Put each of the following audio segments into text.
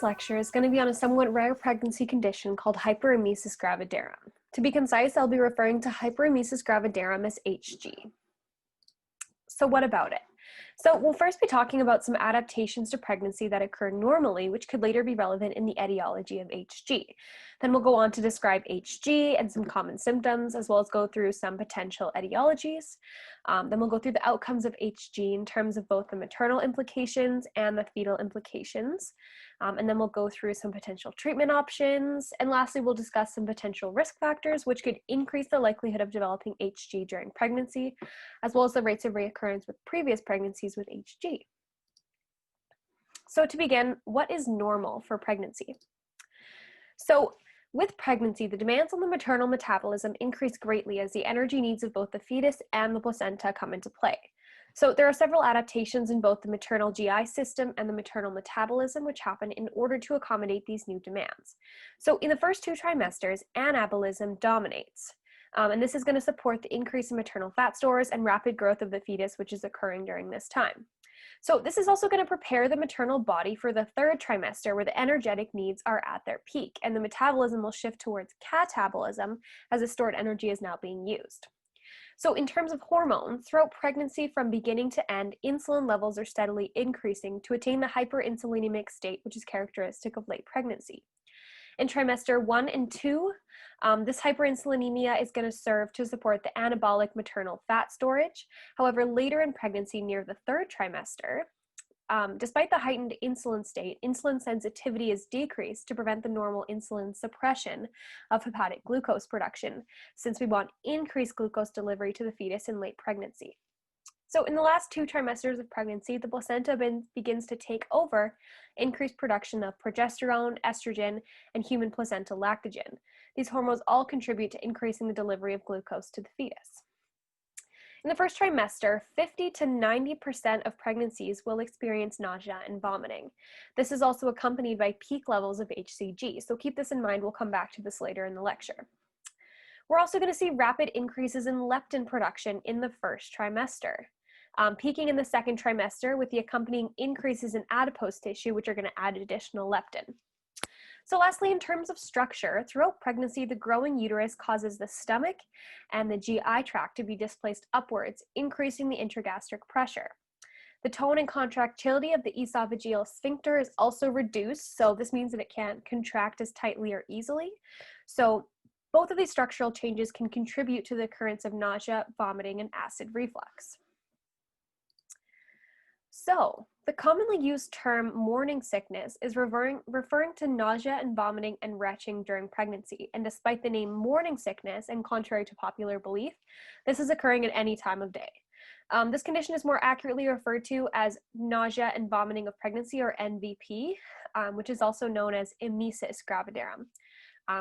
Today's lecture is going to be on a somewhat rare pregnancy condition called Hyperemesis Gravidarum. To be concise, I'll be referring to Hyperemesis Gravidarum as HG. So what about it? So we'll first be talking about some adaptations to pregnancy that occur normally, which could later be relevant in the etiology of HG. Then we'll go on to describe HG and some common symptoms, as well as go through some potential etiologies. Then we'll go through the outcomes of HG in terms of both the maternal implications and the fetal implications. And then we'll go through some potential treatment options. And lastly, we'll discuss some potential risk factors which could increase the likelihood of developing HG during pregnancy, as well as the rates of reoccurrence with previous pregnancies with HG. So to begin, what is normal for pregnancy? So with pregnancy, the demands on the maternal metabolism increase greatly as the energy needs of both the fetus and the placenta come into play. So there are several adaptations in both the maternal GI system and the maternal metabolism which happen in order to accommodate these new demands. So in the first 2 trimesters, anabolism dominates. And this is going to support the increase in maternal fat stores and rapid growth of the fetus, which is occurring during this time. So this is also going to prepare the maternal body for the 3rd trimester, where the energetic needs are at their peak, and the metabolism will shift towards catabolism as the stored energy is now being used. So in terms of hormones, throughout pregnancy from beginning to end, insulin levels are steadily increasing to attain the hyperinsulinemic state, which is characteristic of late pregnancy. In trimester 1 and 2, this hyperinsulinemia is going to serve to support the anabolic maternal fat storage. However, later in pregnancy, near the 3rd trimester, despite the heightened insulin state, insulin sensitivity is decreased to prevent the normal insulin suppression of hepatic glucose production, since we want increased glucose delivery to the fetus in late pregnancy. So in the last 2 trimesters of pregnancy, the placenta begins to take over increased production of progesterone, estrogen, and human placental lactogen. These hormones all contribute to increasing the delivery of glucose to the fetus. In the first trimester, 50 to 90% of pregnancies will experience nausea and vomiting. This is also accompanied by peak levels of HCG, so keep this in mind. We'll come back to this later in the lecture. We're also going to see rapid increases in leptin production in the first trimester, peaking in the 2nd trimester with the accompanying increases in adipose tissue, which are going to add additional leptin. So lastly, in terms of structure, throughout pregnancy, the growing uterus causes the stomach and the GI tract to be displaced upwards, increasing the intragastric pressure. The tone and contractility of the esophageal sphincter is also reduced, so this means that it can't contract as tightly or easily. So both of these structural changes can contribute to the occurrence of nausea, vomiting, and acid reflux. So, the commonly used term morning sickness is referring to nausea and vomiting and retching during pregnancy. And despite the name morning sickness, and contrary to popular belief, this is occurring at any time of day. This condition is more accurately referred to as nausea and vomiting of pregnancy, or NVP, which is also known as emesis gravidarum,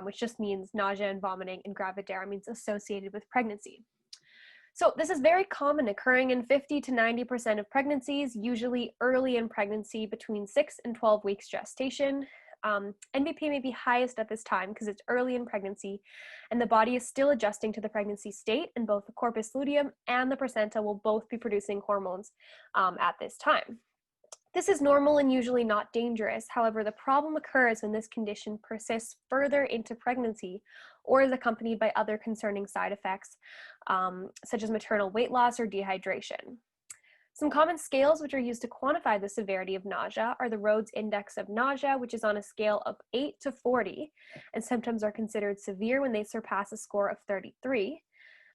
which just means nausea and vomiting, and gravidarum means associated with pregnancy. So this is very common, occurring in 50 to 90% of pregnancies, usually early in pregnancy between 6 and 12 weeks gestation. NVP may be highest at this time because it's early in pregnancy and the body is still adjusting to the pregnancy state, and both the corpus luteum and the placenta will both be producing hormones at this time. This is normal and usually not dangerous. However, the problem occurs when this condition persists further into pregnancy or is accompanied by other concerning side effects, such as maternal weight loss or dehydration. Some common scales which are used to quantify the severity of nausea are the Rhodes Index of Nausea, which is on a scale of 8 to 40, and symptoms are considered severe when they surpass a score of 33.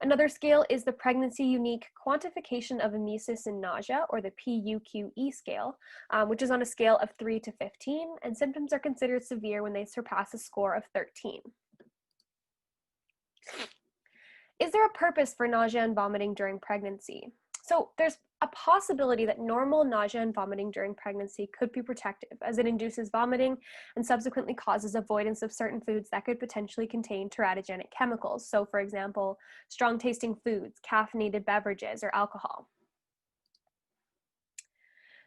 Another scale is the Pregnancy Unique Quantification of Emesis and Nausea, or the PUQE scale, which is on a scale of 3 to 15, and symptoms are considered severe when they surpass a score of 13. Is there a purpose for nausea and vomiting during pregnancy? So there's a possibility that normal nausea and vomiting during pregnancy could be protective, as it induces vomiting and subsequently causes avoidance of certain foods that could potentially contain teratogenic chemicals. So for example, strong tasting foods, caffeinated beverages, or alcohol.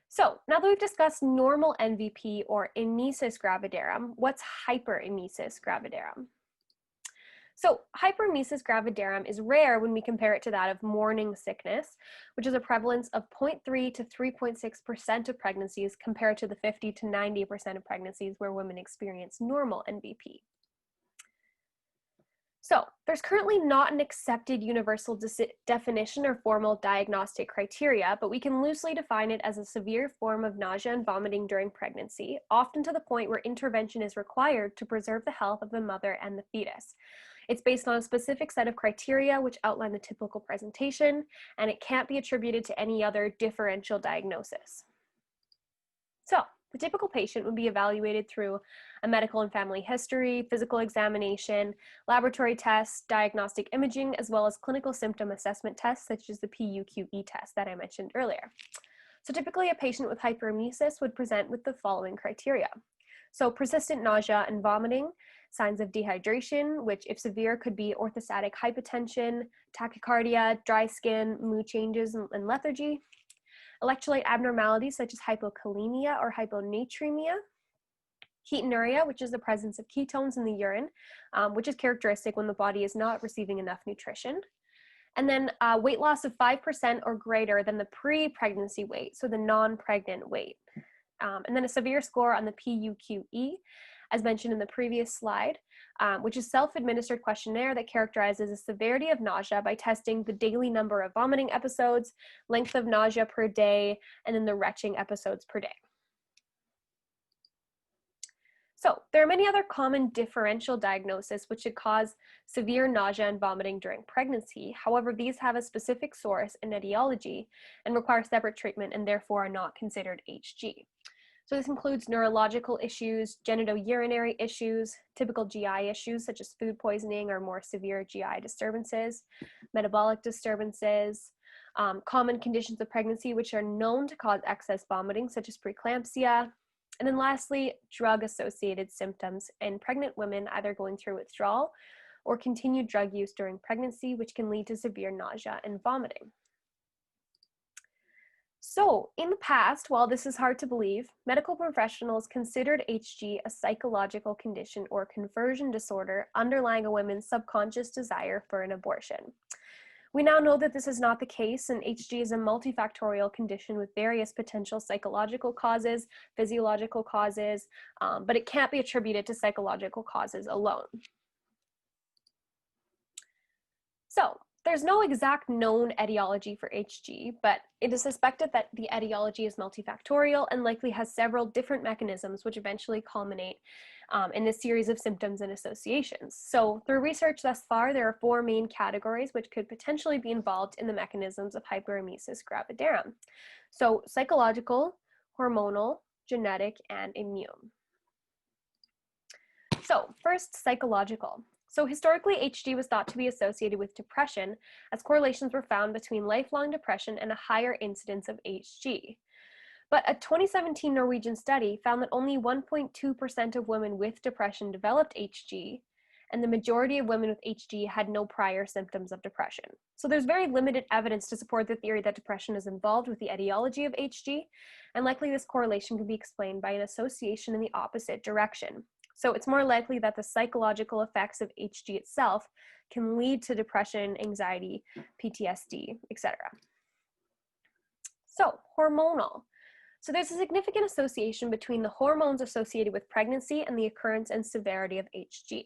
So now that we've discussed normal NVP or emesis gravidarum, what's hyperemesis gravidarum? So hyperemesis gravidarum is rare when we compare it to that of morning sickness, which is a prevalence of 0.3 to 3.6% of pregnancies compared to the 50 to 90% of pregnancies where women experience normal NBP. So there's currently not an accepted universal definition or formal diagnostic criteria, but we can loosely define it as a severe form of nausea and vomiting during pregnancy, often to the point where intervention is required to preserve the health of the mother and the fetus. It's based on a specific set of criteria which outline the typical presentation, and it can't be attributed to any other differential diagnosis. So the typical patient would be evaluated through a medical and family history, physical examination, laboratory tests, diagnostic imaging, as well as clinical symptom assessment tests, such as the PUQE test that I mentioned earlier. So typically a patient with hyperemesis would present with the following criteria. So persistent nausea and vomiting, signs of dehydration, which if severe could be orthostatic hypotension, tachycardia, dry skin, mood changes, and lethargy. Electrolyte abnormalities such as hypokalemia or hyponatremia. Ketonuria, which is the presence of ketones in the urine, which is characteristic when the body is not receiving enough nutrition. And then weight loss of 5% or greater than the pre-pregnancy weight, so the non-pregnant weight. And then a severe score on the PUQE, as mentioned in the previous slide, which is self-administered questionnaire that characterizes the severity of nausea by testing the daily number of vomiting episodes, length of nausea per day, and then the retching episodes per day. So there are many other common differential diagnoses which could cause severe nausea and vomiting during pregnancy. However, these have a specific source and etiology and require separate treatment and therefore are not considered HG. So this includes neurological issues, genitourinary issues, typical GI issues such as food poisoning or more severe GI disturbances, metabolic disturbances, common conditions of pregnancy which are known to cause excess vomiting such as preeclampsia, and then lastly, drug-associated symptoms in pregnant women either going through withdrawal or continued drug use during pregnancy, which can lead to severe nausea and vomiting. So, in the past, while this is hard to believe, medical professionals considered HG a psychological condition or conversion disorder underlying a woman's subconscious desire for an abortion. We now know that this is not the case, and HG is a multifactorial condition with various potential psychological causes, physiological causes, but it can't be attributed to psychological causes alone. So, there's no exact known etiology for HG, but it is suspected that the etiology is multifactorial and likely has several different mechanisms which eventually culminate in this series of symptoms and associations. So through research thus far, there are 4 main categories which could potentially be involved in the mechanisms of hyperemesis gravidarum. So psychological, hormonal, genetic, and immune. So first, psychological. So historically, HG was thought to be associated with depression, as correlations were found between lifelong depression and a higher incidence of HG. But a 2017 Norwegian study found that only 1.2% of women with depression developed HG, and the majority of women with HG had no prior symptoms of depression. So there's very limited evidence to support the theory that depression is involved with the etiology of HG, and likely this correlation can be explained by an association in the opposite direction. So it's more likely that the psychological effects of HG itself can lead to depression, anxiety, PTSD, etc. So hormonal. So there's a significant association between the hormones associated with pregnancy and the occurrence and severity of HG.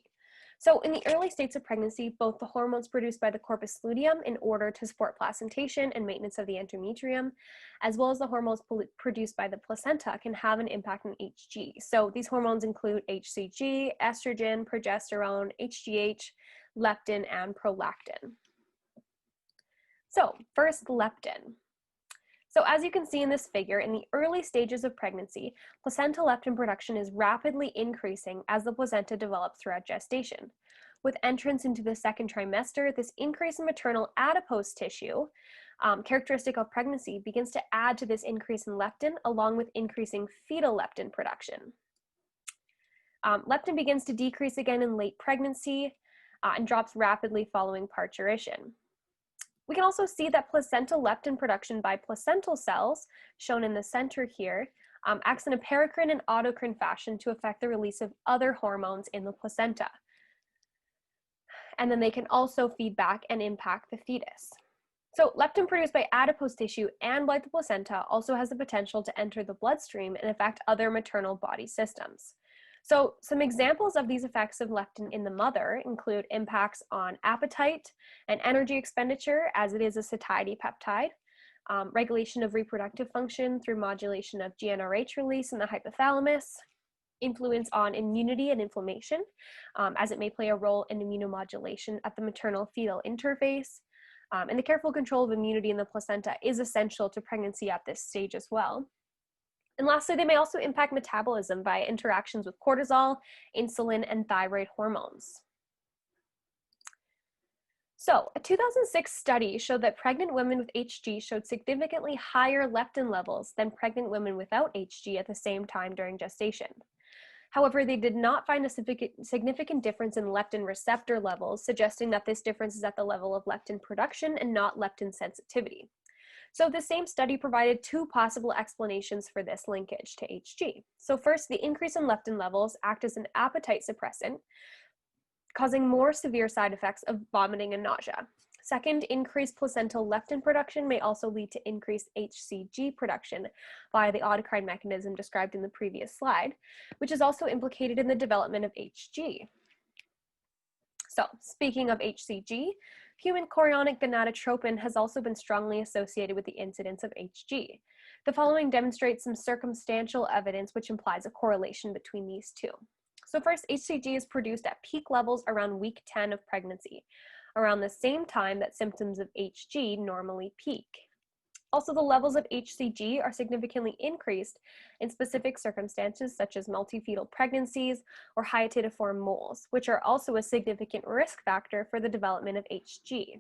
So in the early states of pregnancy, both the hormones produced by the corpus luteum in order to support placentation and maintenance of the endometrium, as well as the hormones produced by the placenta can have an impact on HG. So these hormones include HCG, estrogen, progesterone, HGH, leptin, and prolactin. So first, leptin. So as you can see in this figure, in the early stages of pregnancy, placental leptin production is rapidly increasing as the placenta develops throughout gestation. With entrance into the second trimester, this increase in maternal adipose tissue, characteristic of pregnancy, begins to add to this increase in leptin, along with increasing fetal leptin production. Leptin begins to decrease again in late pregnancy and drops rapidly following parturition. We can also see that placental leptin production by placental cells, shown in the center here, acts in a paracrine and autocrine fashion to affect the release of other hormones in the placenta. and then they can also feed back and impact the fetus. So leptin produced by adipose tissue and by the placenta also has the potential to enter the bloodstream and affect other maternal body systems. So some examples of these effects of leptin in the mother include impacts on appetite and energy expenditure, as it is a satiety peptide, regulation of reproductive function through modulation of GnRH release in the hypothalamus, influence on immunity and inflammation, as it may play a role in immunomodulation at the maternal-fetal interface, and the careful control of immunity in the placenta is essential to pregnancy at this stage as well. And lastly, they may also impact metabolism via interactions with cortisol, insulin, and thyroid hormones. So, a 2006 study showed that pregnant women with HG showed significantly higher leptin levels than pregnant women without HG at the same time during gestation. However, they did not find a significant difference in leptin receptor levels, suggesting that this difference is at the level of leptin production and not leptin sensitivity. So the same study provided two possible explanations for this linkage to HG. So first, the increase in leptin levels act as an appetite suppressant, causing more severe side effects of vomiting and nausea. Second, increased placental leptin production may also lead to increased HCG production via the autocrine mechanism described in the previous slide, which is also implicated in the development of HG. So, speaking of HCG, human chorionic gonadotropin has also been strongly associated with the incidence of HG. The following demonstrates some circumstantial evidence which implies a correlation between these two. So first, HCG is produced at peak levels around week 10 of pregnancy, around the same time that symptoms of HG normally peak. Also, the levels of HCG are significantly increased in specific circumstances such as multifetal pregnancies or hyatidiform moles, which are also a significant risk factor for the development of HG.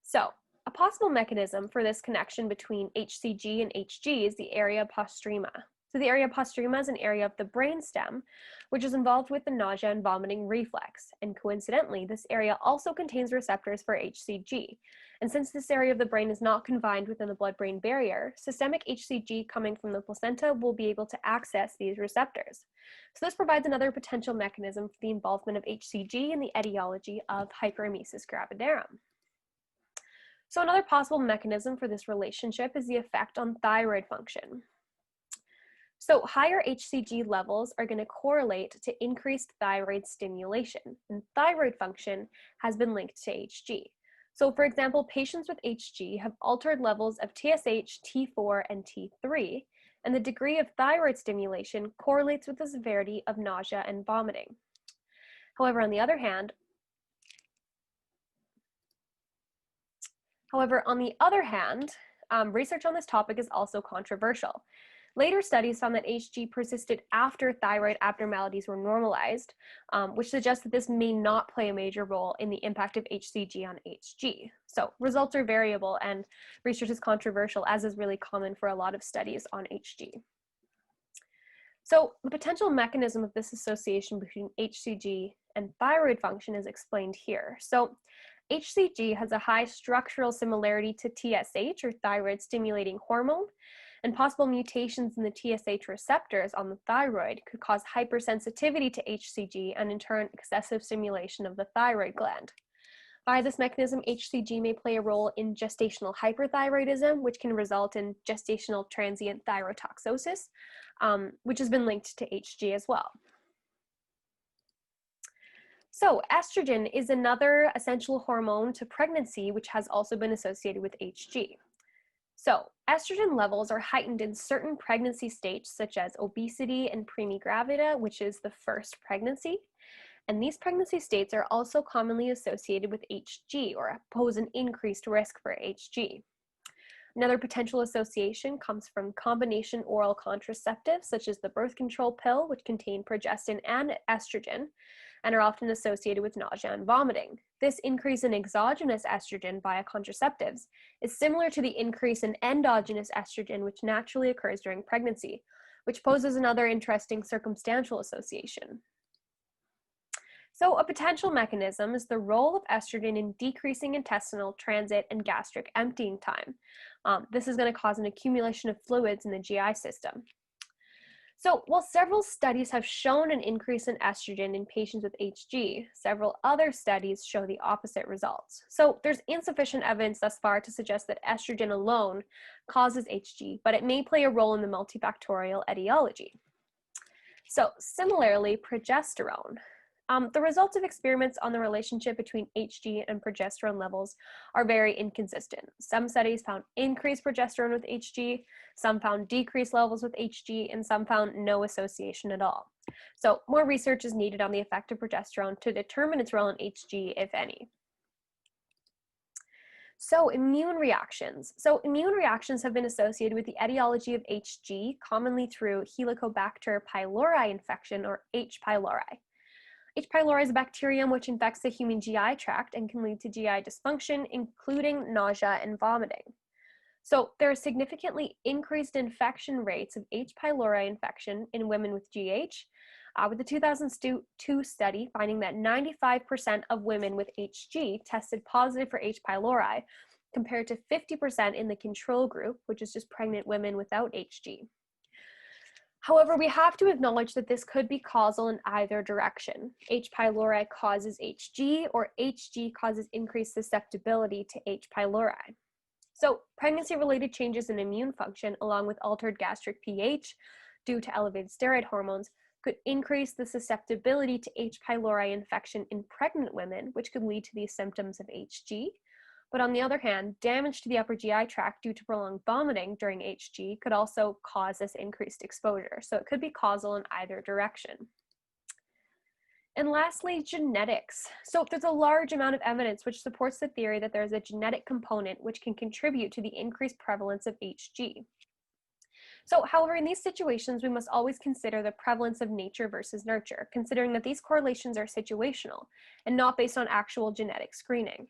So, a possible mechanism for this connection between HCG and HG is the area postrema. So the area postrema is an area of the brainstem, which is involved with the nausea and vomiting reflex. And coincidentally, this area also contains receptors for HCG. And since this area of the brain is not confined within the blood-brain barrier, systemic HCG coming from the placenta will be able to access these receptors. So this provides another potential mechanism for the involvement of HCG in the etiology of hyperemesis gravidarum. So another possible mechanism for this relationship is the effect on thyroid function. So higher HCG levels are going to correlate to increased thyroid stimulation, and thyroid function has been linked to HG. So for example, patients with HG have altered levels of TSH, T4, and T3, and the degree of thyroid stimulation correlates with the severity of nausea and vomiting. However, on the other hand, research on this topic is also controversial. Later studies found that HG persisted after thyroid abnormalities were normalized, which suggests that this may not play a major role in the impact of HCG on HG. So results are variable and research is controversial, as is really common for a lot of studies on HG. So the potential mechanism of this association between HCG and thyroid function is explained here. So HCG has a high structural similarity to TSH, or thyroid stimulating hormone, and possible mutations in the TSH receptors on the thyroid could cause hypersensitivity to HCG and in turn excessive stimulation of the thyroid gland. Via this mechanism, HCG may play a role in gestational hyperthyroidism, which can result in gestational transient thyrotoxicosis, which has been linked to HG as well. So estrogen is another essential hormone to pregnancy, which has also been associated with HG. So estrogen levels are heightened in certain pregnancy stages, such as obesity and preemie gravida, which is the first pregnancy. And these pregnancy states are also commonly associated with HG, or pose an increased risk for HG. Another potential association comes from combination oral contraceptives, such as the birth control pill, which contain progestin and estrogen, and are often associated with nausea and vomiting. This increase in exogenous estrogen via contraceptives is similar to the increase in endogenous estrogen, which naturally occurs during pregnancy, which poses another interesting circumstantial association. So a potential mechanism is the role of estrogen in decreasing intestinal transit and gastric emptying time. This is going to cause an accumulation of fluids in the GI system. So while several studies have shown an increase in estrogen in patients with HG, several other studies show the opposite results. So there's insufficient evidence thus far to suggest that estrogen alone causes HG, but it may play a role in the multifactorial etiology. So similarly, progesterone. The results of experiments on the relationship between HG and progesterone levels are very inconsistent. Some studies found increased progesterone with HG, some found decreased levels with HG, and some found no association at all. So more research is needed on the effect of progesterone to determine its role in HG, if any. So immune reactions. So immune reactions have been associated with the etiology of HG, commonly through Helicobacter pylori infection, or H. pylori. H. pylori is a bacterium which infects the human GI tract and can lead to GI dysfunction, including nausea and vomiting. So there are significantly increased infection rates of H. pylori infection in women with GH, with the 2002 study finding that 95% of women with HG tested positive for H. pylori, compared to 50% in the control group, which is just pregnant women without HG. However, we have to acknowledge that this could be causal in either direction. H. pylori causes HG, or HG causes increased susceptibility to H. pylori. So pregnancy-related changes in immune function, along with altered gastric pH due to elevated steroid hormones, could increase the susceptibility to H. pylori infection in pregnant women, which could lead to these symptoms of HG. But on the other hand, damage to the upper GI tract due to prolonged vomiting during HG could also cause this increased exposure. So it could be causal in either direction. And lastly, genetics. So there's a large amount of evidence which supports the theory that there's a genetic component which can contribute to the increased prevalence of HG. So, however, in these situations, we must always consider the prevalence of nature versus nurture, considering that these correlations are situational and not based on actual genetic screening.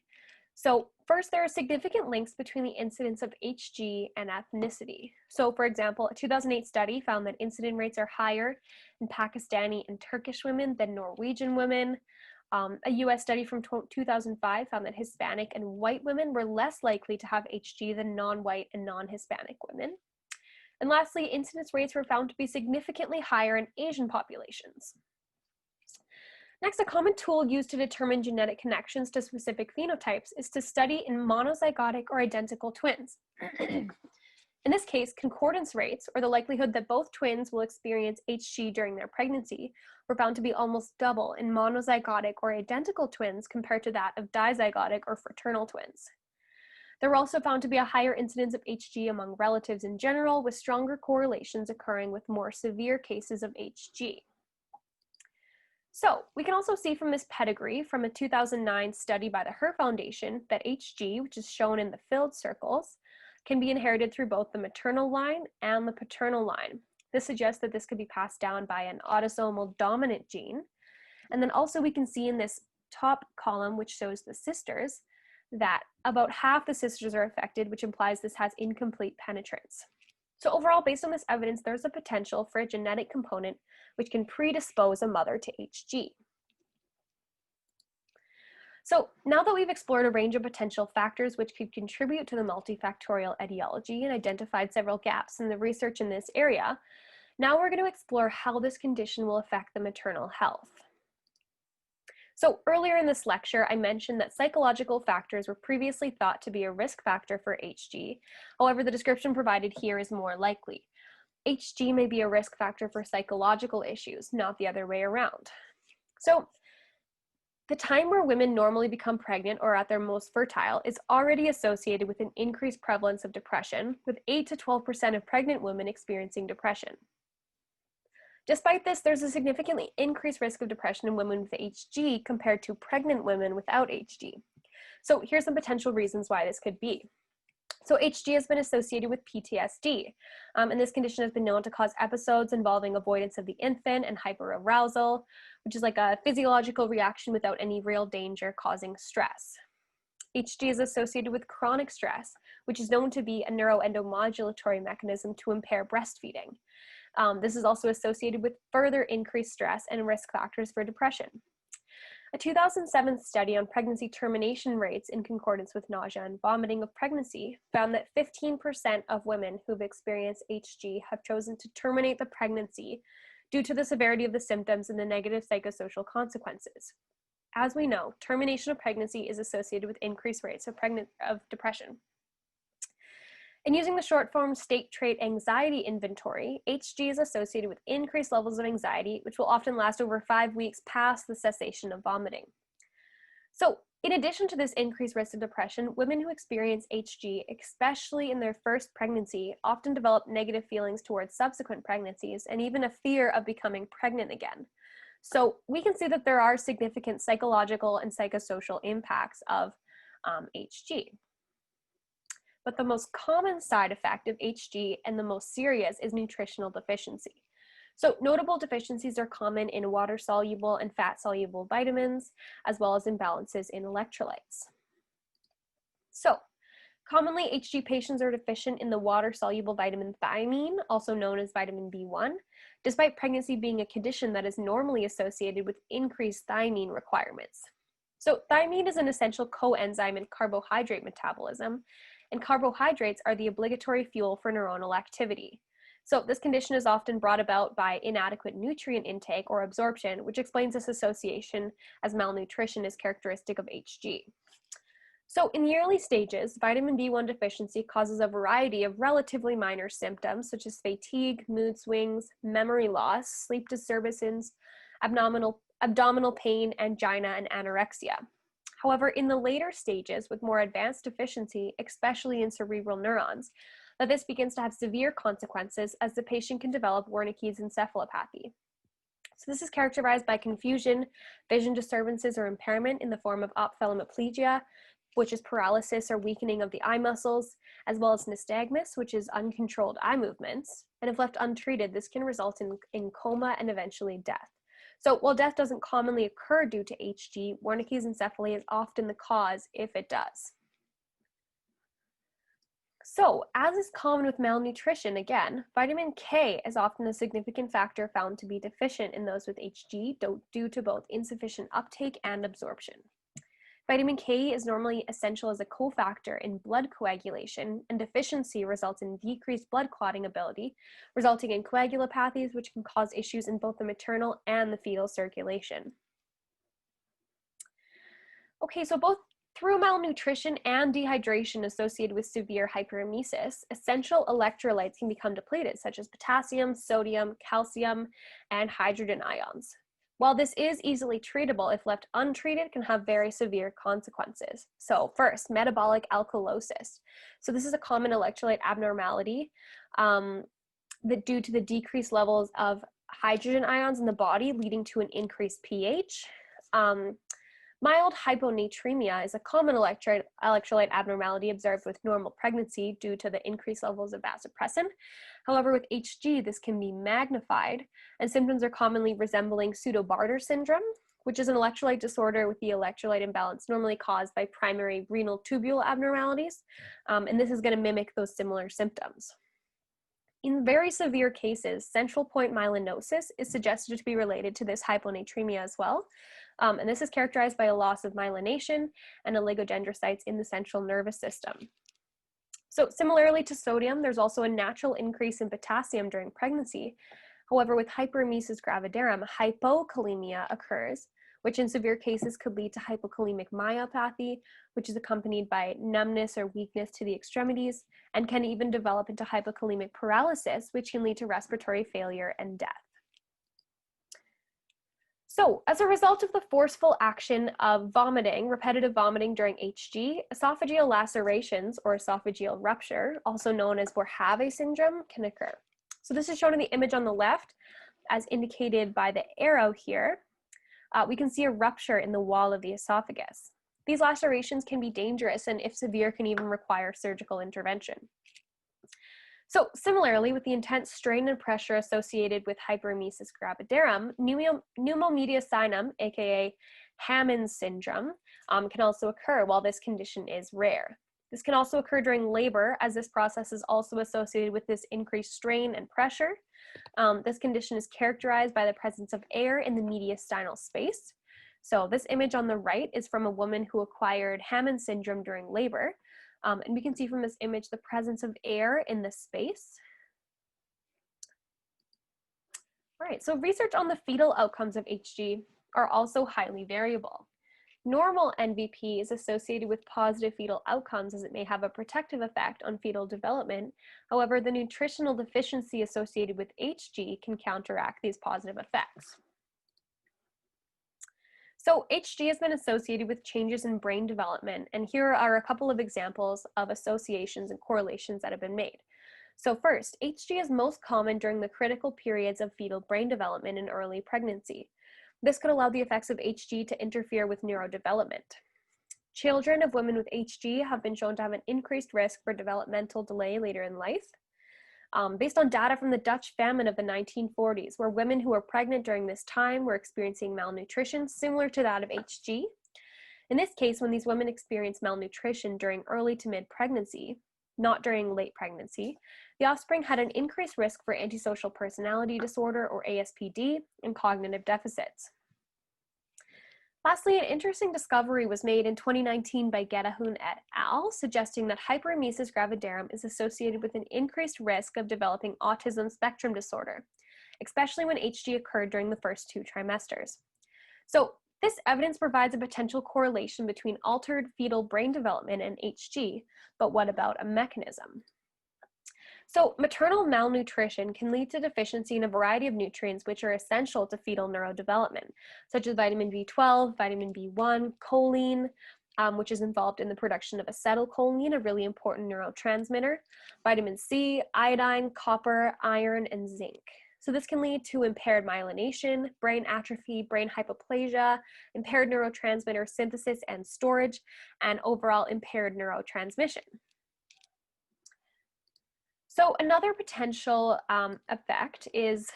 So first, there are significant links between the incidence of HG and ethnicity. So for example, a 2008 study found that incidence rates are higher in Pakistani and Turkish women than Norwegian women. A US study from 2005 found that Hispanic and white women were less likely to have HG than non-white and non-Hispanic women. And lastly, incidence rates were found to be significantly higher in Asian populations. Next, a common tool used to determine genetic connections to specific phenotypes is to study in monozygotic or identical twins. In this case, concordance rates, or the likelihood that both twins will experience HG during their pregnancy, were found to be almost double in monozygotic or identical twins compared to that of dizygotic or fraternal twins. There were also found to be a higher incidence of HG among relatives in general, with stronger correlations occurring with more severe cases of HG. So we can also see from this pedigree from a 2009 study by the Her Foundation that HG, which is shown in the filled circles, can be inherited through both the maternal line and the paternal line. This suggests that this could be passed down by an autosomal dominant gene. And then also we can see in this top column, which shows the sisters, that about half the sisters are affected, which implies this has incomplete penetrance. So overall, based on this evidence, there's a potential for a genetic component which can predispose a mother to HG. So now that we've explored a range of potential factors which could contribute to the multifactorial etiology and identified several gaps in the research in this area, now we're going to explore how this condition will affect the maternal health. So earlier in this lecture, I mentioned that psychological factors were previously thought to be a risk factor for HG. However, the description provided here is more likely. HG may be a risk factor for psychological issues, not the other way around. So the time where women normally become pregnant or at their most fertile is already associated with an increased prevalence of depression, with 8 to 12% of pregnant women experiencing depression. Despite this, there's a significantly increased risk of depression in women with HG compared to pregnant women without HG. So here's some potential reasons why this could be. So HG has been associated with PTSD, and this condition has been known to cause episodes involving avoidance of the infant and hyperarousal, which is like a physiological reaction without any real danger causing stress. HG is associated with chronic stress, which is known to be a neuroendomodulatory mechanism to impair breastfeeding. This is also associated with further increased stress and risk factors for depression. A 2007 study on pregnancy termination rates in concordance with nausea and vomiting of pregnancy found that 15% of women who've experienced HG have chosen to terminate the pregnancy due to the severity of the symptoms and the negative psychosocial consequences. As we know, termination of pregnancy is associated with increased rates of depression. In using the short form state trait anxiety inventory, HG is associated with increased levels of anxiety, which will often last over 5 weeks past the cessation of vomiting. So, in addition to this increased risk of depression, women who experience HG, especially in their first pregnancy, often develop negative feelings towards subsequent pregnancies and even a fear of becoming pregnant again. So we can see that there are significant psychological and psychosocial impacts of HG. But the most common side effect of HG and the most serious is nutritional deficiency. So notable deficiencies are common in water-soluble and fat-soluble vitamins, as well as imbalances in electrolytes. So commonly, HG patients are deficient in the water-soluble vitamin thiamine, also known as vitamin B1, despite pregnancy being a condition that is normally associated with increased thiamine requirements. So thiamine is an essential coenzyme in carbohydrate metabolism, and carbohydrates are the obligatory fuel for neuronal activity. So this condition is often brought about by inadequate nutrient intake or absorption, which explains this association as malnutrition is characteristic of HG. So in the early stages, vitamin B1 deficiency causes a variety of relatively minor symptoms such as fatigue, mood swings, memory loss, sleep disturbances, abdominal pain, angina, and anorexia. However, in the later stages with more advanced deficiency, especially in cerebral neurons, that this begins to have severe consequences as the patient can develop Wernicke's encephalopathy. So this is characterized by confusion, vision disturbances or impairment in the form of ophthalmoplegia, which is paralysis or weakening of the eye muscles, as well as nystagmus, which is uncontrolled eye movements. And if left untreated, this can result in coma and eventually death. So while death doesn't commonly occur due to HG, Wernicke's encephaly is often the cause if it does. So, as is common with malnutrition, again, vitamin K is often a significant factor found to be deficient in those with HG due to both insufficient uptake and absorption. Vitamin K is normally essential as a cofactor in blood coagulation, and deficiency results in decreased blood clotting ability, resulting in coagulopathies, which can cause issues in both the maternal and the fetal circulation. Okay, so both through malnutrition and dehydration associated with severe hyperemesis, essential electrolytes can become depleted, such as potassium, sodium, calcium, and hydrogen ions. While this is easily treatable, if left untreated, it can have very severe consequences. So first, metabolic alkalosis. So this is a common electrolyte abnormality that due to the decreased levels of hydrogen ions in the body leading to an increased pH. Mild hyponatremia is a common electrolyte abnormality observed with normal pregnancy due to the increased levels of vasopressin. However, with HG, this can be magnified, and symptoms are commonly resembling pseudo-Bartter syndrome, which is an electrolyte disorder with the electrolyte imbalance normally caused by primary renal tubule abnormalities, and this is going to mimic those similar symptoms. In very severe cases, central point myelinosis is suggested to be related to this hyponatremia as well. And this is characterized by a loss of myelination and oligodendrocytes in the central nervous system. So similarly to sodium, there's also a natural increase in potassium during pregnancy. However, with hyperemesis gravidarum, hypokalemia occurs, which in severe cases could lead to hypokalemic myopathy, which is accompanied by numbness or weakness to the extremities, and can even develop into hypokalemic paralysis, which can lead to respiratory failure and death. So, as a result of the forceful action of vomiting, repetitive vomiting during HG, esophageal lacerations or esophageal rupture, also known as Boerhaave syndrome, can occur. So this is shown in the image on the left, as indicated by the arrow here. We can see a rupture in the wall of the esophagus. These lacerations can be dangerous and, if severe, can even require surgical intervention. So similarly, with the intense strain and pressure associated with hyperemesis gravidarum, pneumomediastinum, aka Hammond's syndrome, can also occur while this condition is rare. This can also occur during labor, as this process is also associated with this increased strain and pressure. This condition is characterized by the presence of air in the mediastinal space. So this image on the right is from a woman who acquired Hammond syndrome during labor. And we can see from this image the presence of air in the space. All right, so research on the fetal outcomes of HG are also highly variable. Normal NVP is associated with positive fetal outcomes as it may have a protective effect on fetal development. However, the nutritional deficiency associated with HG can counteract these positive effects. So HG has been associated with changes in brain development, and here are a couple of examples of associations and correlations that have been made. So first, HG is most common during the critical periods of fetal brain development in early pregnancy. This could allow the effects of HG to interfere with neurodevelopment. Children of women with HG have been shown to have an increased risk for developmental delay later in life. Based on data from the Dutch famine of the 1940s, where women who were pregnant during this time were experiencing malnutrition similar to that of HG. In this case, when these women experienced malnutrition during early to mid-pregnancy, not during late pregnancy, the offspring had an increased risk for antisocial personality disorder, or ASPD, and cognitive deficits. Lastly, an interesting discovery was made in 2019 by Gedahun et al., suggesting that hyperemesis gravidarum is associated with an increased risk of developing autism spectrum disorder, especially when HG occurred during the first 2 trimesters. So this evidence provides a potential correlation between altered fetal brain development and HG, but what about a mechanism? So maternal malnutrition can lead to deficiency in a variety of nutrients which are essential to fetal neurodevelopment, such as vitamin B12, vitamin B1, choline, which is involved in the production of acetylcholine, a really important neurotransmitter, vitamin C, iodine, copper, iron, and zinc. So this can lead to impaired myelination, brain atrophy, brain hypoplasia, impaired neurotransmitter synthesis and storage, and overall impaired neurotransmission. So another potential effect is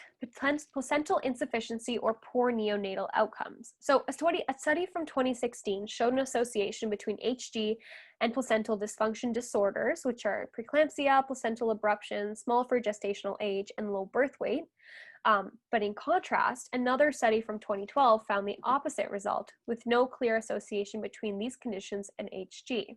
placental insufficiency or poor neonatal outcomes. So a study from 2016 showed an association between HG and placental dysfunction disorders, which are preeclampsia, placental abruption, small for gestational age, and low birth weight. But in contrast, another study from 2012 found the opposite result, with no clear association between these conditions and HG.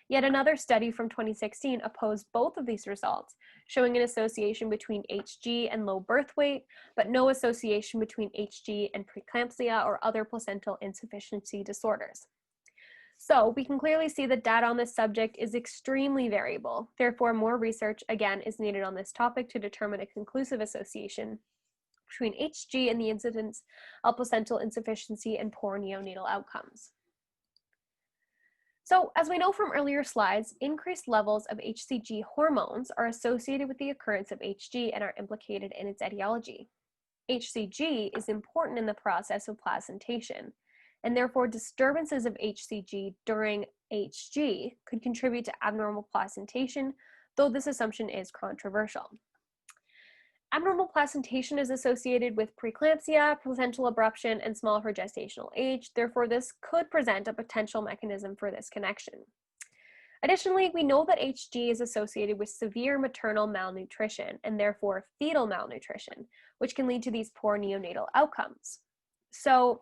Yet another study from 2016 opposed both of these results, showing an association between HG and low birth weight, but no association between HG and preeclampsia or other placental insufficiency disorders. So we can clearly see that data on this subject is extremely variable. Therefore, more research, again, is needed on this topic to determine a conclusive association between HG and the incidence of placental insufficiency and poor neonatal outcomes. So as we know from earlier slides, increased levels of HCG hormones are associated with the occurrence of HG and are implicated in its etiology. HCG is important in the process of placentation, and therefore disturbances of HCG during HG could contribute to abnormal placentation, though this assumption is controversial. Abnormal placentation is associated with preeclampsia, placental abruption, and small for gestational age. Therefore, this could present a potential mechanism for this connection. Additionally, we know that HG is associated with severe maternal malnutrition and therefore fetal malnutrition, which can lead to these poor neonatal outcomes. So,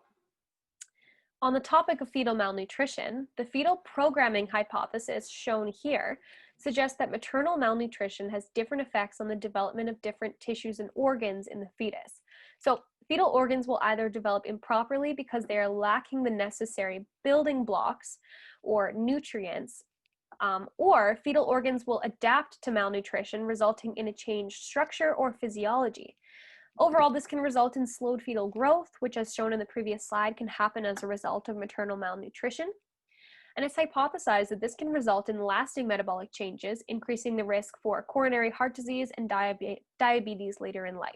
on the topic of fetal malnutrition, the fetal programming hypothesis shown here suggests that maternal malnutrition has different effects on the development of different tissues and organs in the fetus. So fetal organs will either develop improperly because they are lacking the necessary building blocks or nutrients, or fetal organs will adapt to malnutrition, resulting in a changed structure or physiology. Overall, this can result in slowed fetal growth, which, as shown in the previous slide, can happen as a result of maternal malnutrition. And it's hypothesized that this can result in lasting metabolic changes, increasing the risk for coronary heart disease and diabetes later in life.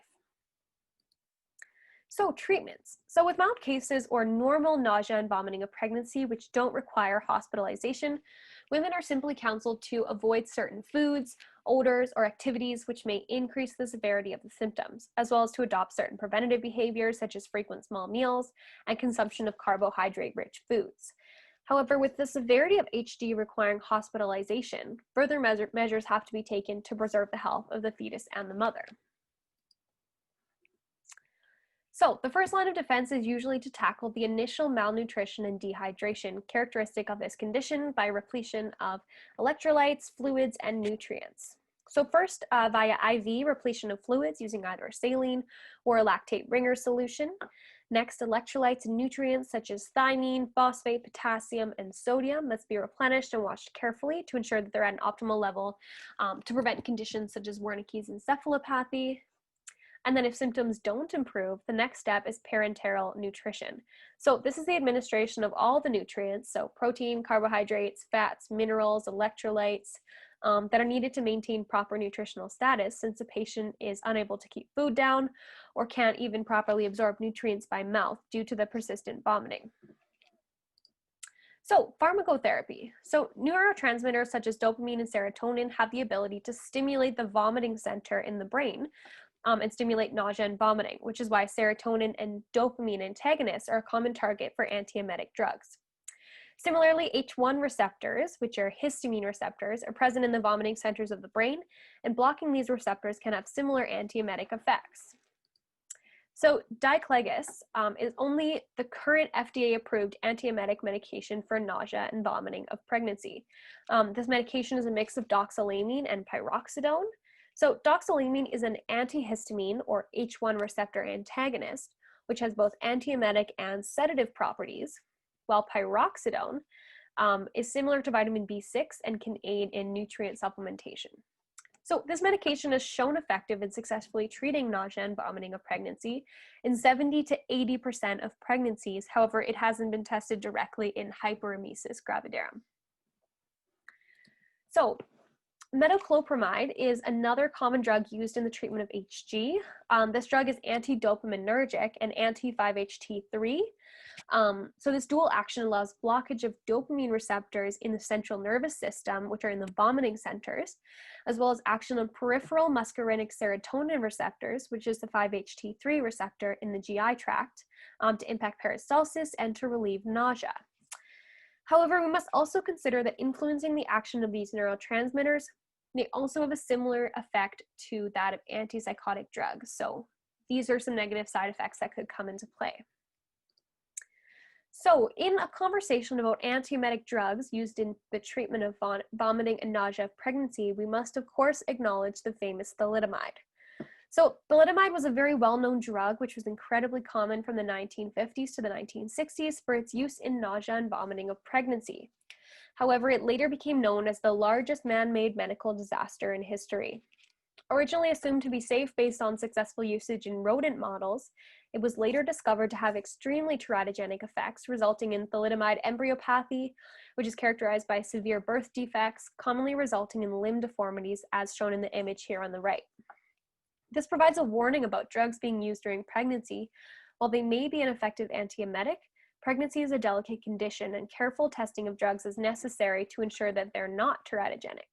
So treatments. So with mild cases or normal nausea and vomiting of pregnancy, which don't require hospitalization, women are simply counseled to avoid certain foods, odors, or activities which may increase the severity of the symptoms, as well as to adopt certain preventative behaviors such as frequent small meals and consumption of carbohydrate-rich foods. However, with the severity of HG requiring hospitalization, further measures have to be taken to preserve the health of the fetus and the mother. So the first line of defense is usually to tackle the initial malnutrition and dehydration characteristic of this condition by repletion of electrolytes, fluids, and nutrients. So first, via IV repletion of fluids using either saline or a lactate ringer solution. Next, electrolytes and nutrients such as thiamine, phosphate, potassium, and sodium must be replenished and watched carefully to ensure that they're at an optimal level to prevent conditions such as Wernicke's encephalopathy. And then if symptoms don't improve, the next step is parenteral nutrition. So this is the administration of all the nutrients, so protein, carbohydrates, fats, minerals, electrolytes, that are needed to maintain proper nutritional status since the patient is unable to keep food down or can't even properly absorb nutrients by mouth due to the persistent vomiting. So pharmacotherapy. So neurotransmitters such as dopamine and serotonin have the ability to stimulate the vomiting center in the brain and stimulate nausea and vomiting, which is why serotonin and dopamine antagonists are a common target for antiemetic drugs. Similarly, H1 receptors, which are histamine receptors, are present in the vomiting centers of the brain, and blocking these receptors can have similar antiemetic effects. So diclagis is only the current FDA-approved antiemetic medication for nausea and vomiting of pregnancy. This medication is a mix of doxylamine and pyroxidone. So doxylamine is an antihistamine or H1 receptor antagonist, which has both antiemetic and sedative properties, while pyroxidone is similar to vitamin B6 and can aid in nutrient supplementation. So this medication has shown effective in successfully treating nausea and vomiting of pregnancy in 70 to 80% of pregnancies. However, it hasn't been tested directly in Hyperemesis gravidarum. So metoclopramide is another common drug used in the treatment of HG. This drug is anti-dopaminergic and anti-5-HT3. So this dual action allows blockage of dopamine receptors in the central nervous system, which are in the vomiting centers, as well as action on peripheral muscarinic serotonin receptors, which is the 5-HT3 receptor in the GI tract, to impact peristalsis and to relieve nausea. However, we must also consider that influencing the action of these neurotransmitters may also have a similar effect to that of antipsychotic drugs. So these are some negative side effects that could come into play. So in a conversation about antiemetic drugs used in the treatment of vomiting and nausea of pregnancy, we must of course acknowledge the famous thalidomide. So thalidomide was a very well-known drug which was incredibly common from the 1950s to the 1960s for its use in nausea and vomiting of pregnancy. However, it later became known as the largest man-made medical disaster in history. Originally assumed to be safe based on successful usage in rodent models, it was later discovered to have extremely teratogenic effects, resulting in thalidomide embryopathy, which is characterized by severe birth defects, commonly resulting in limb deformities, as shown in the image here on the right. This provides a warning about drugs being used during pregnancy. While they may be an effective antiemetic, pregnancy is a delicate condition, and careful testing of drugs is necessary to ensure that they're not teratogenic.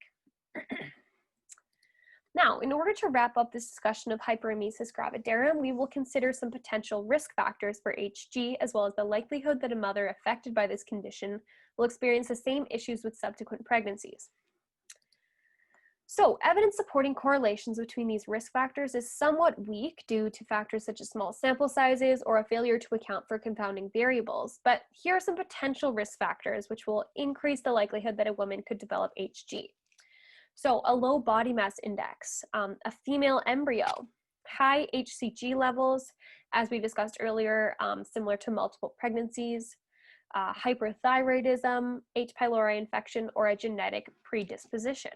Now, in order to wrap up this discussion of hyperemesis gravidarum, we will consider some potential risk factors for HG, as well as the likelihood that a mother affected by this condition will experience the same issues with subsequent pregnancies. So, evidence supporting correlations between these risk factors is somewhat weak due to factors such as small sample sizes or a failure to account for confounding variables, but here are some potential risk factors which will increase the likelihood that a woman could develop HG. So a low body mass index, a female embryo, high HCG levels, as we discussed earlier, similar to multiple pregnancies, hyperthyroidism, H. pylori infection, or a genetic predisposition.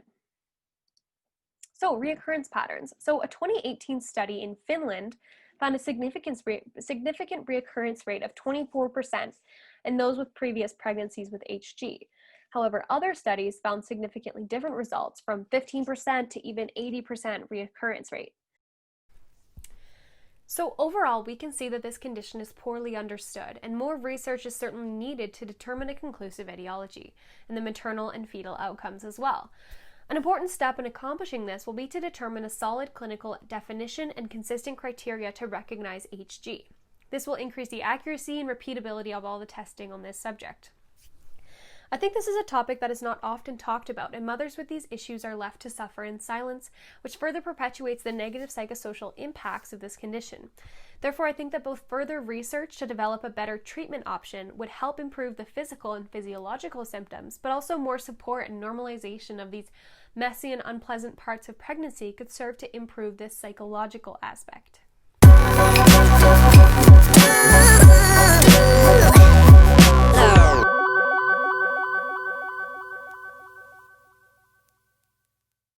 So reoccurrence patterns. So a 2018 study in Finland found a significant reoccurrence rate of 24% in those with previous pregnancies with HG. However, other studies found significantly different results, from 15% to even 80% reoccurrence rate. So overall, we can see that this condition is poorly understood, and more research is certainly needed to determine a conclusive etiology, and the maternal and fetal outcomes as well. An important step in accomplishing this will be to determine a solid clinical definition and consistent criteria to recognize HG. This will increase the accuracy and repeatability of all the testing on this subject. I think this is a topic that is not often talked about, and mothers with these issues are left to suffer in silence, which further perpetuates the negative psychosocial impacts of this condition. Therefore, I think that both further research to develop a better treatment option would help improve the physical and physiological symptoms, but also more support and normalization of these messy and unpleasant parts of pregnancy could serve to improve this psychological aspect.